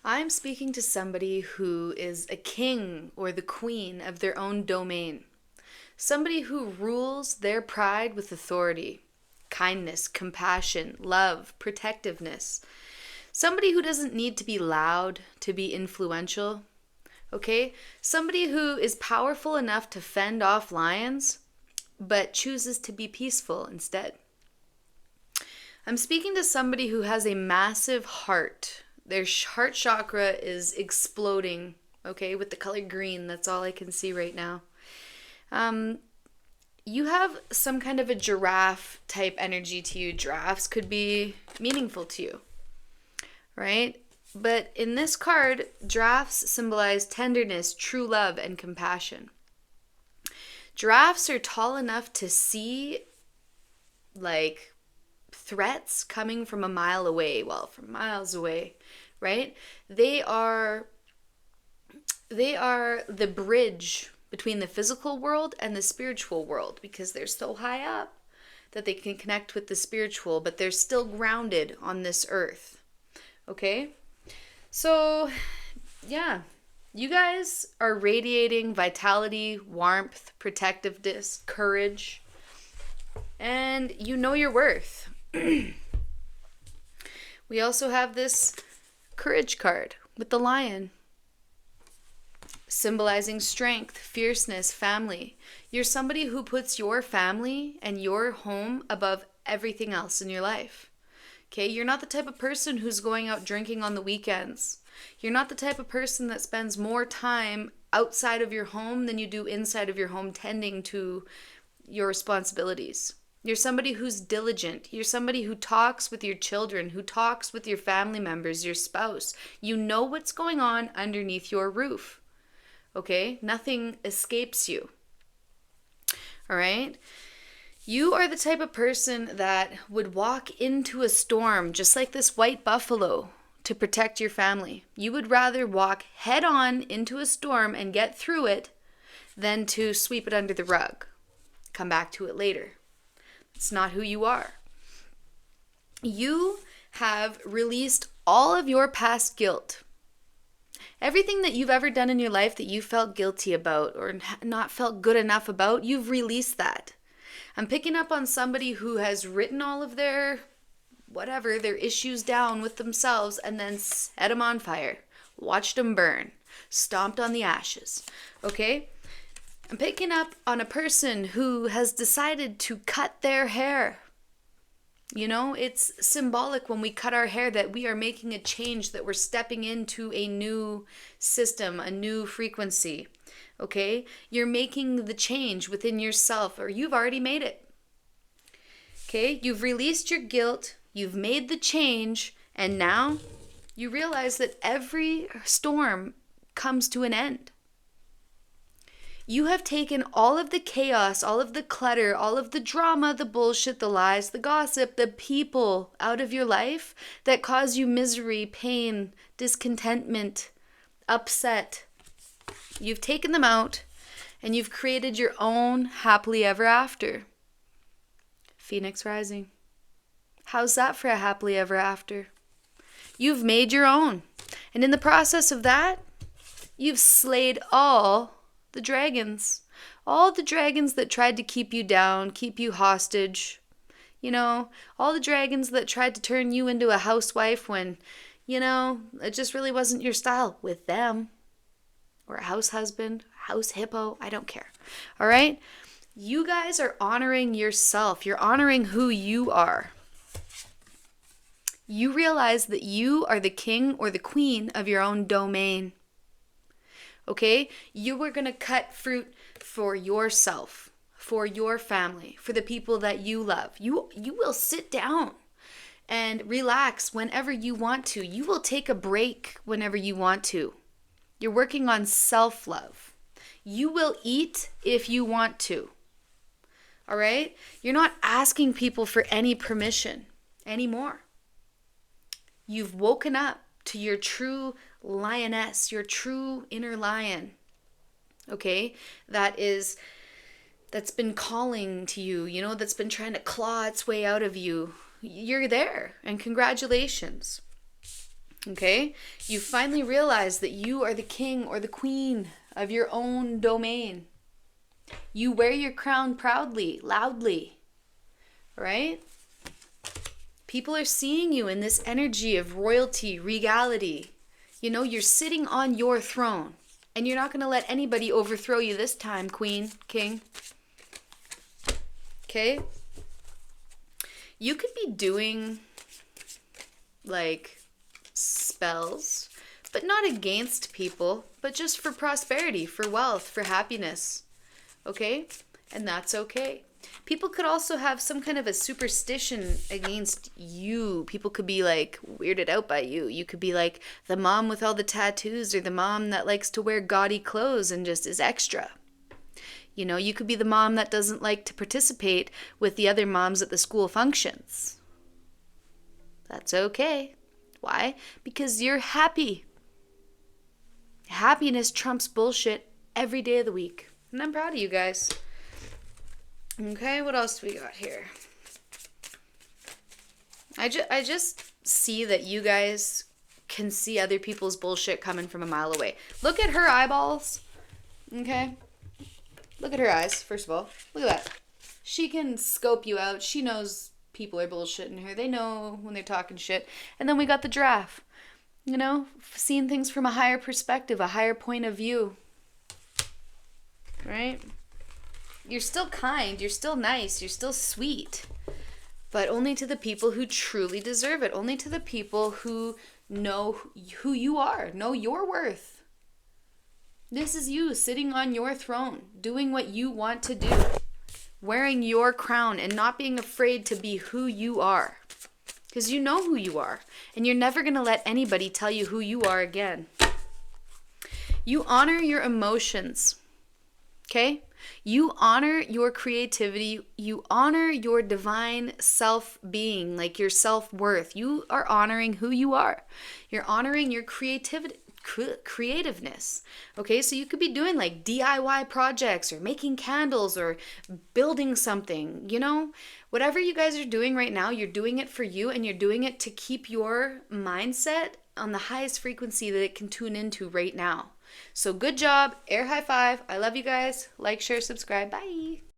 I'm speaking to somebody who is a king or the queen of their own domain. Somebody who rules their pride with authority, kindness, compassion, love, protectiveness. Somebody who doesn't need to be loud to be influential. Okay? Somebody who is powerful enough to fend off lions, but chooses to be peaceful instead. I'm speaking to somebody who has a massive heart. Their heart chakra is exploding, okay, with the color green. That's all I can see right now. You have some kind of a giraffe type energy to you. Giraffes could be meaningful to you, right? But in this card, giraffes symbolize tenderness, true love, and compassion. Giraffes are tall enough to see, like, threats coming from a mile away, from miles away, right? They are the bridge between the physical world and the spiritual world because they're so high up that they can connect with the spiritual, but they're still grounded on this earth. Okay? So, yeah, you guys are radiating vitality, warmth, protectiveness, courage, and you know your worth. We also have this courage card with the lion, symbolizing strength, fierceness, family. You're somebody who puts your family and your home above everything else in your life. Okay, you're not the type of person who's going out drinking on the weekends. You're not the type of person that spends more time outside of your home than you do inside of your home tending to your responsibilities. You're somebody who's diligent. You're somebody who talks with your children, who talks with your family members, your spouse. You know what's going on underneath your roof. Okay? Nothing escapes you. All right? You are the type of person that would walk into a storm just like this white buffalo to protect your family. You would rather walk head on into a storm and get through it than to sweep it under the rug. Come back to it later. It's not who you are. You have released all of your past guilt. Everything that you've ever done in your life that you felt guilty about or not felt good enough about, you've released that. I'm picking up on somebody who has written all of their issues down with themselves and then set them on fire, watched them burn, stomped on the ashes. Okay? I'm picking up on a person who has decided to cut their hair. You know, it's symbolic when we cut our hair that we are making a change, that we're stepping into a new system, a new frequency. Okay? You're making the change within yourself, or you've already made it. Okay? You've released your guilt, you've made the change, and now you realize that every storm comes to an end. You have taken all of the chaos, all of the clutter, all of the drama, the bullshit, the lies, the gossip, the people out of your life that cause you misery, pain, discontentment, upset. You've taken them out and you've created your own happily ever after. Phoenix rising. How's that for a happily ever after? You've made your own. And in the process of that, you've slayed all the dragons that tried to keep you down, keep you hostage. You know, all the dragons that tried to turn you into a housewife when, you know, it just really wasn't your style with them. Or a house husband, house hippo, I don't care. All right? You guys are honoring yourself. You're honoring who you are. You realize that you are the king or the queen of your own domain. Okay? You are going to cut fruit for yourself, for your family, for the people that you love. You will sit down and relax whenever you want to. You will take a break whenever you want to. You're working on self-love. You will eat if you want to. All right? You're not asking people for any permission anymore. You've woken up to your true lioness, your true inner lion, okay, that's been calling to you, you know, that's been trying to claw its way out of you. You're there, and congratulations. Okay? You finally realize that you are the king or the queen of your own domain. You wear your crown proudly, loudly, right? People are seeing you in this energy of royalty, regality. You know, you're sitting on your throne, and you're not going to let anybody overthrow you this time, queen, king. Okay? You could be doing like spells, but not against people, but just for prosperity, for wealth, for happiness. Okay? And that's okay. People could also have some kind of a superstition against you. People could be like weirded out by you. You could be like the mom with all the tattoos, or the mom that likes to wear gaudy clothes and just is extra. You know, you could be the mom that doesn't like to participate with the other moms at the school functions. That's okay. Why? Because you're happy. Happiness trumps bullshit every day of the week. And I'm proud of you guys. Okay, what else do we got here? I just see that you guys can see other people's bullshit coming from a mile away. Look at her eyeballs. Okay? Look at her eyes, first of all. Look at that. She can scope you out. She knows people are bullshitting her. They know when they're talking shit. And then we got the giraffe. You know, seeing things from a higher perspective, a higher point of view. Right? You're still kind, you're still nice, you're still sweet. But only to the people who truly deserve it. Only to the people who know who you are, know your worth. This is you sitting on your throne, doing what you want to do. Wearing your crown and not being afraid to be who you are. Because you know who you are. And you're never going to let anybody tell you who you are again. You honor your emotions. Okay? You honor your creativity. You honor your divine self-being, like your self-worth. You are honoring who you are. You're honoring your creativeness. Okay, so you could be doing like DIY projects or making candles or building something, you know? Whatever you guys are doing right now, you're doing it for you, and you're doing it to keep your mindset on the highest frequency that it can tune into right now. So good job. Air high five. I love you guys. Like, share, subscribe. Bye.